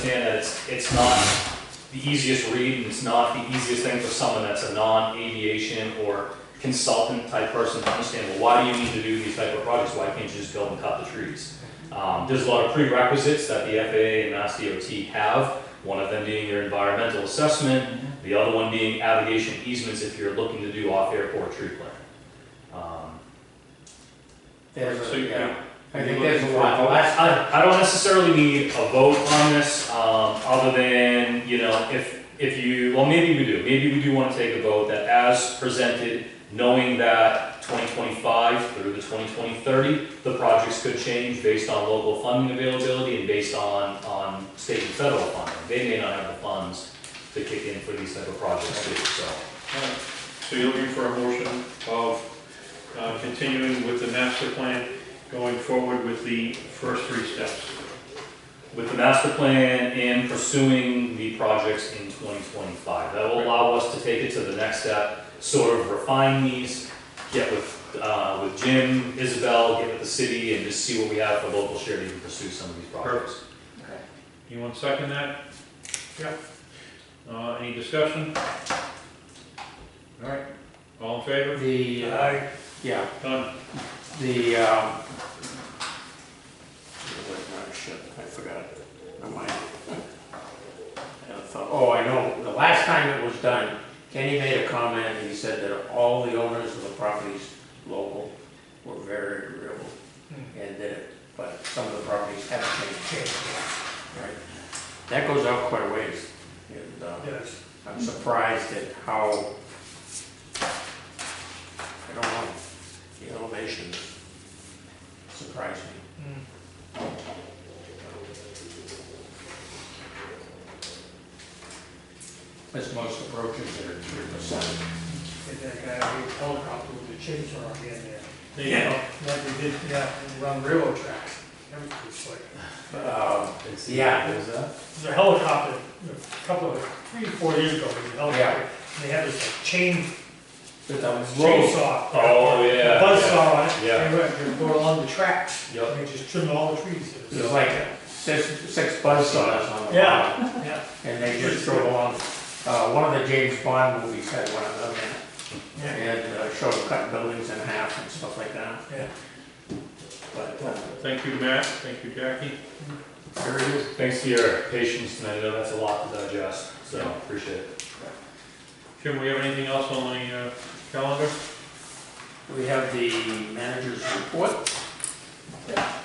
understand that it's not the easiest read, and it's not the easiest thing for someone that's a non-aviation or consultant type person to understand, well, why do you need to do these type of projects? Why can't you just go and cut the trees? There's a lot of prerequisites that the FAA and Mass DOT have, one of them being your environmental assessment, the other one being aviation easements if you're looking to do off-airport tree planting. I think there's a lot. I don't necessarily need a vote on this, other than, you know, if you, well, maybe we do. Maybe we do want to take a vote that as presented, knowing that 2025 through the 2030, the projects could change based on local funding availability and based on state and federal funding. They may not have the funds to kick in for these type of projects too, so. Right. So you're looking for a motion of continuing with the master plan, going forward with the first 3 steps. With the master plan and pursuing the projects in 2025. That will allow us to take it to the next step, sort of refine these, get with Jim, Isabel, get with the city, and just see what we have for local share to even pursue some of these projects. Okay. You want to second that? Yeah. Any discussion? All right. All in favor? Yeah. Done. Shit, I forgot. Never mind. Oh, I know. The last time it was done, Kenny made a comment, and he said that all the owners of the properties local were very agreeable and did it, but some of the properties haven't changed. Right. That goes out quite a ways. And, Yes. I'm surprised at how, I don't know, the elevations surprised me. As most approaches are 3%. And that guy, a helicopter with a chainsaw in there. Yeah. Like they did, run railroad tracks. That was pretty slick. Yeah. There's a helicopter, a couple of, 3 or 4 years ago, there was a helicopter. And they had this like chainsaw. Oh, yeah. Buzzsaw on it. Yeah. They were going along the tracks. Yep. And they just trimmed all the trees. There's like 6 buzzsaws on the bottom. Yeah. And they just drove along. One of the James Bond movies had one of them in it. And showed them cutting buildings in half and stuff like that. Yeah. But, Thank you, Matt. Thank you, Jackie. there it is. Thanks for your patience tonight. I know that's a lot to digest, so appreciate it. Jim, we have anything else on the calendar? We have the manager's report.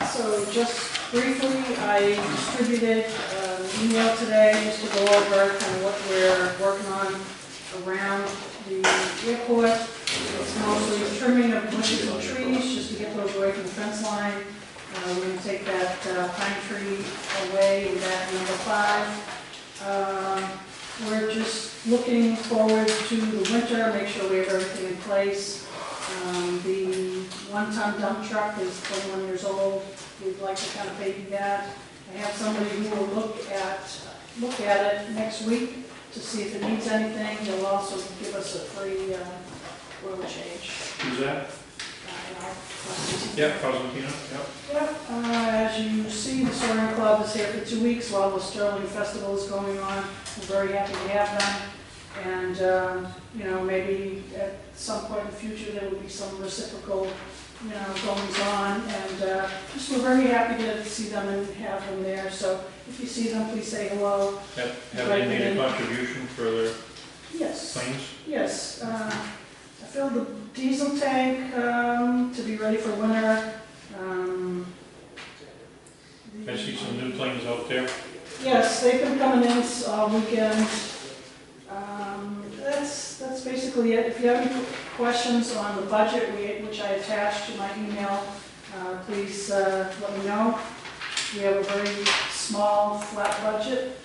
So just briefly, I distributed an email today just to go over kind of what we're working on around the airport. It's mostly trimming of bushes and trees just to get those away from the fence line. We're going to take that pine tree away in that number 5. We're just looking forward to the winter, make sure we have everything in place. The 1-ton dump truck is 21 years old. We'd like to kind of baby that. I have somebody who will look at it next week to see if it needs anything. They'll also give us a free oil change. Who's that? Yeah, Cosentino. as you see, the Soaring Club is here for 2 weeks while the Sterling Festival is going on. We're very happy to have them. And, you know, maybe at some point in the future there will be some reciprocal, you know, goings on. And just we're very happy to see them and have them there. So if you see them, please say hello. Have they made a contribution for their Yes. planes? Yes. I filled the diesel tank to be ready for winter. I see some new planes out there. Yes, they've been coming in all weekend. That's basically it. If you have any questions on the budget, which I attached to my email, please let me know. We have a very small, flat budget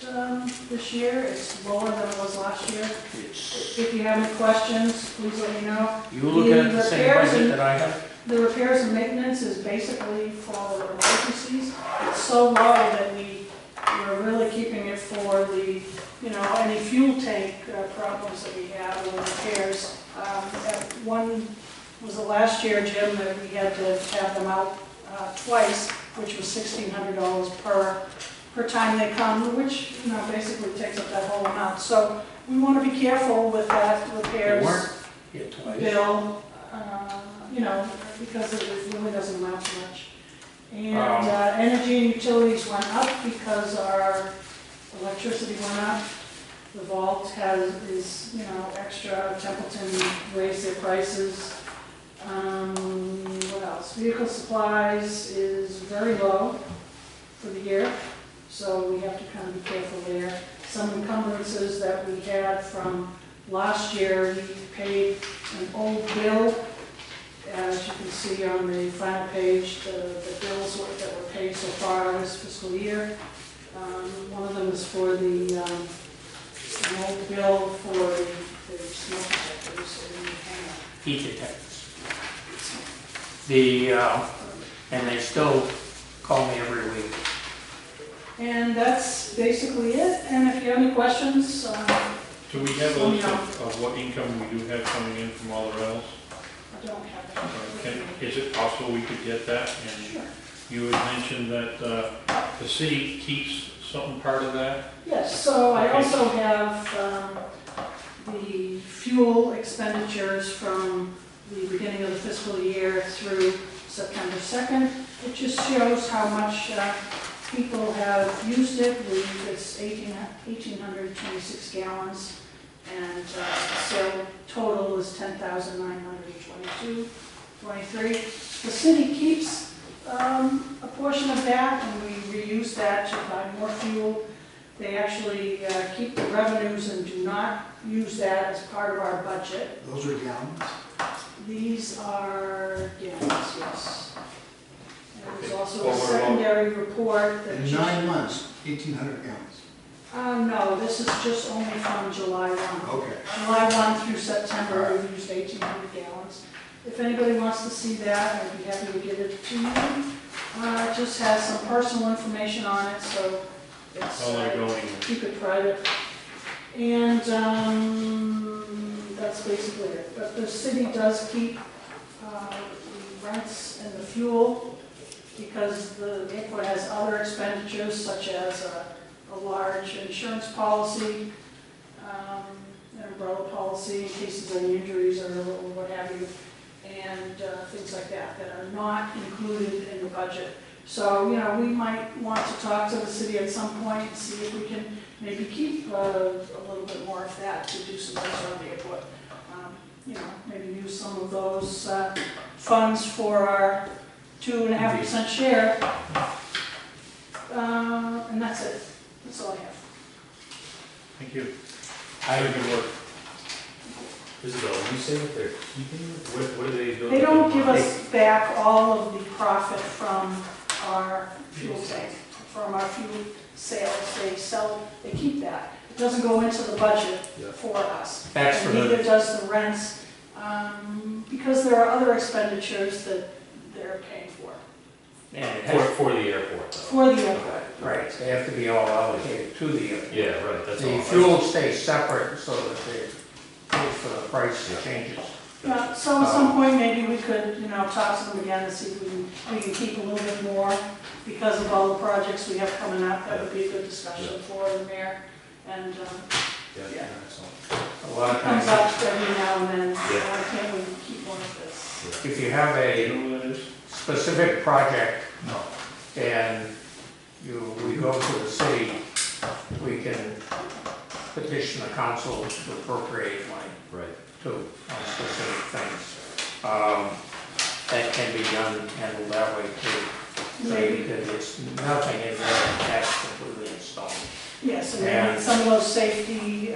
this year. It's lower than it was last year. If you have any questions, please let me know. You looking at the same budget that I have? The repairs and maintenance is basically for emergencies. It's so low that we're really keeping it for the, you know, any fuel tank problems that we have and repairs. One was the last year, Jim, that we had to have them out twice, which was $1,600 per per time they come, which, you know, basically takes up that whole amount. So we want to be careful with that They repairs weren't here twice. bill, you know, because it really doesn't amount to much. And energy and utilities went up because our electricity went up. The vault is, you know, extra. Templeton raised their prices. What else? Vehicle supplies is very low for the year, so we have to kind of be careful there. Some encumbrances that we had from last year, we paid an old bill. As you can see on the final page, the bills that were paid so far this fiscal year. One of them is for the an old bill for the smoke detectors in the hangar. Heat detectors. And they still call me every week. And that's basically it. And if you have any questions, Do we have a Let me list know. of what income we do have coming in from all the rentals? I don't have that. Is it possible we could get that? And Sure. you had mentioned that the city keeps some part of that? Yes, so I Okay. also have the fuel expenditures from the beginning of the fiscal year through September 2nd. It just shows how much people have used it. It's 1,826 gallons, and the sale total is 10,922.23. The city keeps a portion of that, and we reuse that to buy more fuel. They actually keep the revenues and do not use that as part of our budget. Those are gallons? These are gallons, yes. And there's also a Well, what about- secondary report that In just... 9 months, 1,800 gallons. No, this is just only from July 1. Okay. July 1 through September, we used 1,800 gallons. If anybody wants to see that, I'd be happy to give it to you. It just has some personal information on it, so it's, How they're going? keep it private. And that's basically it. But the city does keep the rents and the fuel, because the airport has other expenditures such as a large insurance policy, an umbrella policy in case of any injuries or what have you, and things like that that are not included in the budget. So, you know, we might want to talk to the city at some point and see if we can maybe keep a little bit more of that to do some things around the airport. You know, maybe use some of those funds for our 2.5% share. And that's it. That's all I have. Thank you. I, Very good work. Isabel, when you say that they're keeping, what are they doing? They don't give us back all of the profit from our fuel sales, they sell, they keep that. It doesn't go into the budget Yeah. for us. That's And for the- neither does the rents, because there are other expenditures that they're paying for and it has, For the airport, though. for the airport. right, they have to be all allocated to the airport. Yeah, right, that's all. The fuel stays separate so that they pay for the price changes. Yeah, so at some point, maybe we could, you know, talk to them again and see if we can keep a little bit more because of all the projects we have coming up. That would be a good discussion for the mayor. And Yeah, excellent. A lot of it comes times, up every now and then, Yeah. why can't we keep one of this? if you have Do you a know who that is? specific project No. and we go to the city, we can petition the council to appropriate money Right. to on specific things. That can be done, handled that way too. So because it's nothing in there that's completely installed. Yes, and maybe And- some of those safety,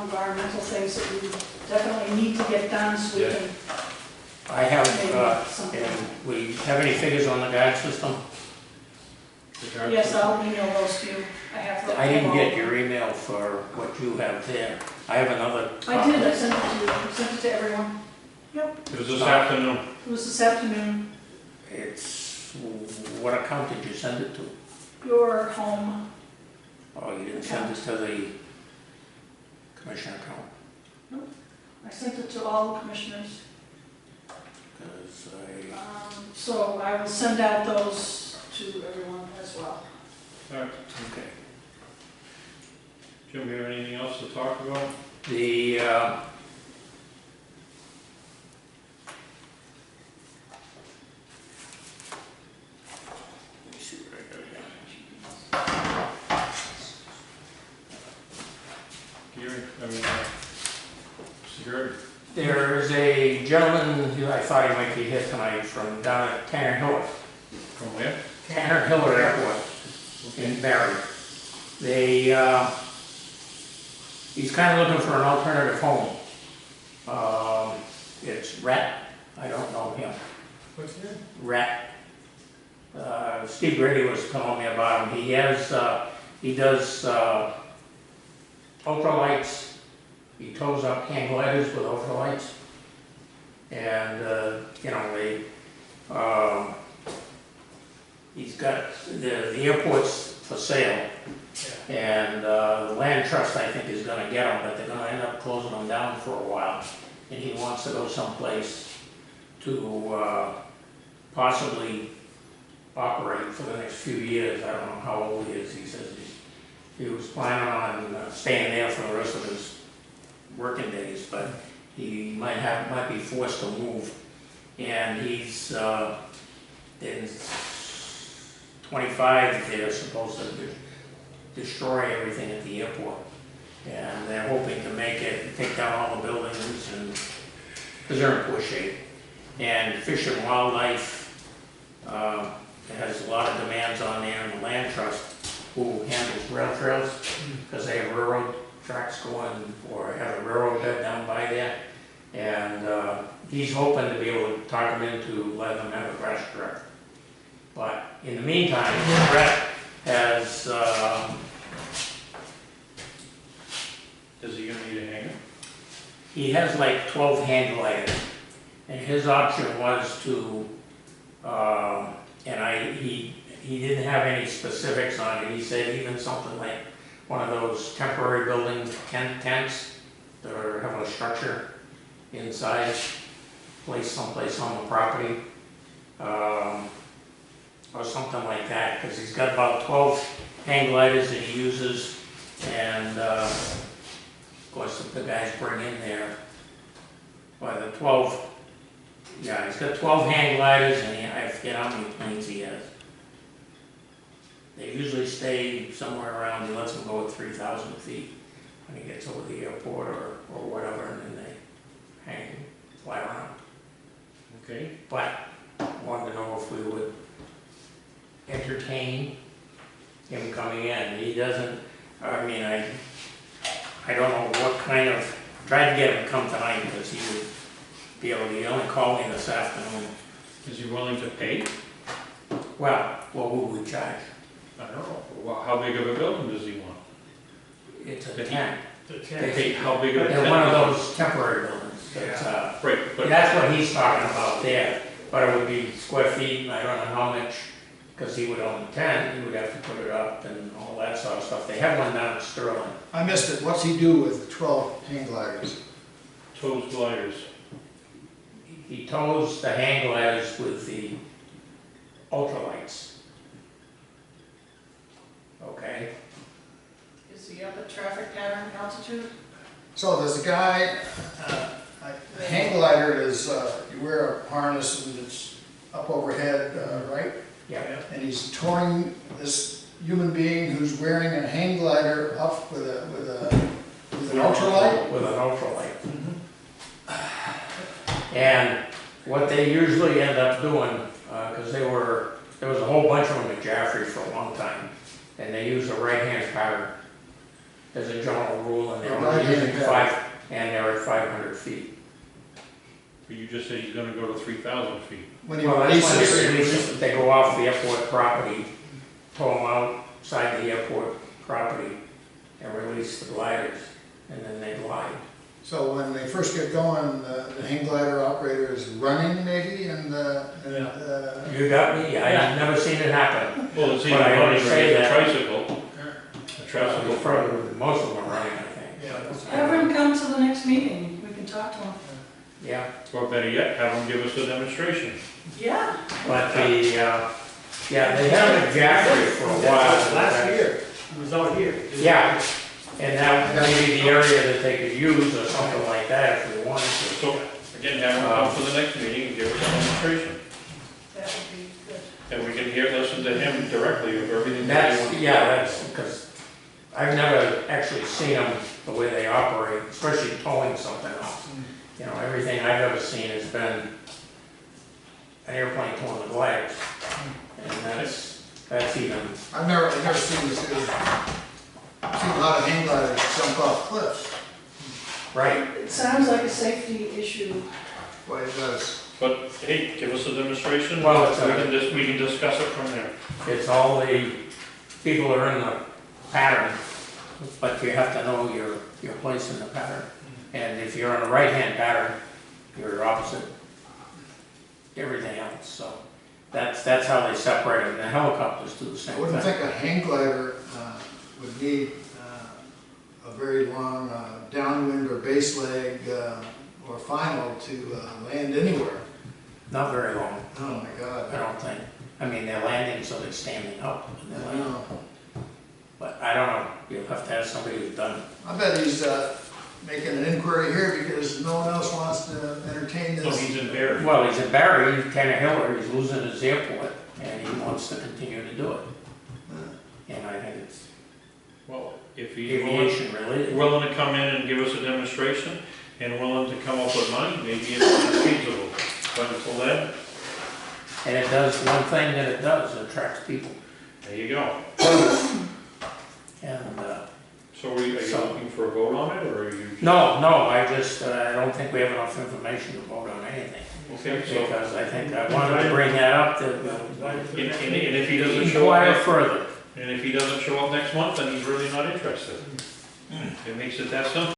environmental things that we definitely need to get done so we Yeah. can I have, maybe something. and we have any figures on the guard system? Yes, I'll email those to you. I have. I didn't get your email for what you have there. I have another. I did, I sent it to you, I sent it to everyone. It was this afternoon. It was this afternoon, It's, what account did you send it to? your home. Oh, you didn't send it to the commission account? I sent it to all the commissioners. Because So I will send out those to everyone as well. All right, okay. Jim, we have anything else to talk about? The, let me see what I got here. Gary, Mr. Gary? There is a gentleman who I thought he might be here tonight from down at Tanner Hiller. From where? Tanner Hiller Airport in Barry. He's kind of looking for an alternative home. It's Rhett, I don't know him. What's that? Rhett. Steve Grady was telling me about him. He does ultralights. He tows up hang gliders with ultralights. And, he's got, the airport's for sale. And the land trust, I think, is gonna get them, but they're gonna end up closing them down for a while. And he wants to go someplace to possibly operate for the next few years. I don't know how old he is. He says he was planning on staying there for the rest of his working days, but he might be forced to move. And he's in 25, they're supposed to destroy everything at the airport. And they're hoping to make it, take down all the buildings, and because they're in poor shape. And Fish and Wildlife has a lot of demands on there, and the Land Trust, who handles rail trails, because they have railroad tracks going, or have a railroad bed down by there. And he's hoping to be able to talk them into letting them have a grass strip. But in the meantime, Brett has, Is he gonna need a hanger? he has like 12 hang gliders. And his option was to, he didn't have any specifics on it. He said even something like one of those temporary building tents that are having a structure inside, place someplace on the property, or something like that, because he's got about 12 hang gliders that he uses, and of course the guys bring in there, by the 12, yeah, he's got 12 hang gliders, and I forget how many planes he has. They usually stay somewhere around, he lets them go at 3,000 feet when he gets over the airport or whatever, and then they hang, fly around. Okay. But wanted to know if we would entertain him coming in. He doesn't, I mean, I don't know what kind of, tried to get him to come tonight because he would be able to, he only called me this afternoon. Is he willing to pay? Well, what would we charge? I don't know. Well, how big of a building does he want? It's a But he- tent. The They- tent. How big of a tent? They're one of those temporary buildings. It's, Right, but that's what he's talking about there, but it would be square feet, and I don't know how much, because he would own the tent, he would have to put it up and all that sort of stuff. They have one down in Sterling. I missed it. What's he do with the 12 hang gliders? toes gliders. He tows the hang gliders with the ultralights. Okay, Is he up at traffic pattern altitude? So there's a guy, the hang glider is, you wear a harness and it's up overhead, right? yeah, And he's towing this human being who's wearing a hang glider up with an ultralight. with an ultralight. And what they usually end up doing, because there was a whole bunch of them at Jaffrey for a long time, and they use a right-hand pattern as a general rule, and they're only Right-hand using pattern. and they're at 500 feet. But you just said he's gonna go to 3,000 feet. When he Well, that's when releases, they release it, they go off the airport property, pull them outside the airport property, and release the gliders, and then they glide. so when they first get going, the hang glider operator is running maybe, and You got me? I've never seen it happen. Well, it's But either I running always or say it's a that. tricycle. A tricycle. Further, most of them are running, I think. Have him come to the next meeting, we can talk to him. Yeah, Or better yet, have him give us a demonstration. Yeah. but Yeah, they haven't Jaffrey for a while. Last year, he was out here. Yeah, and that may be the area that they could use or something like that if we wanted to. So, again, have him come for the next meeting and give us a demonstration. That would be good. And we can listen to him directly of everything that he That's, wants. yeah, that's because I've never actually seen them the way they operate, especially towing something else. You know, everything I've ever seen has been an airplane towing the gliders. And that's even, I've never seen this, seen a lot of hang gliders jump off cliffs. right. It sounds like a safety issue. Boy, it does. But, hey, give us a demonstration, Well, it's we can discuss it from there. It's all the people that are in the pattern, but you have to know your place in the pattern. And if you're on a right-hand pattern, you're opposite everything else, so that's how they separate them. The helicopters do the I same wouldn't thing. think a hang glider would need a very long downwind or base leg or final to land anywhere. Not very long, Oh my I God. don't think. I mean, they're landing, so they're standing up. And I they're landing. know. But I don't know, you'll have to have somebody who's done it. I bet he's making an inquiry here because no one else wants to entertain So this. he's in Barry. Well, he's in Barry, he's kind of hiller, he's losing his airport, and he wants to continue to do it. And I think it's Well, if he's aviation related. willing to come in and give us a demonstration and willing to come up with money, maybe it's feasible. But until then, And it does one thing that it does, it attracts people. there you go. And, So are you looking for a vote on it, or are you? no, I just, I don't think we have enough information to vote on anything. Okay, so, Because I think I wanted to bring that up to and if he doesn't show inquire up, further. and if he doesn't show up next month, then he's really not interested. It makes it that simple.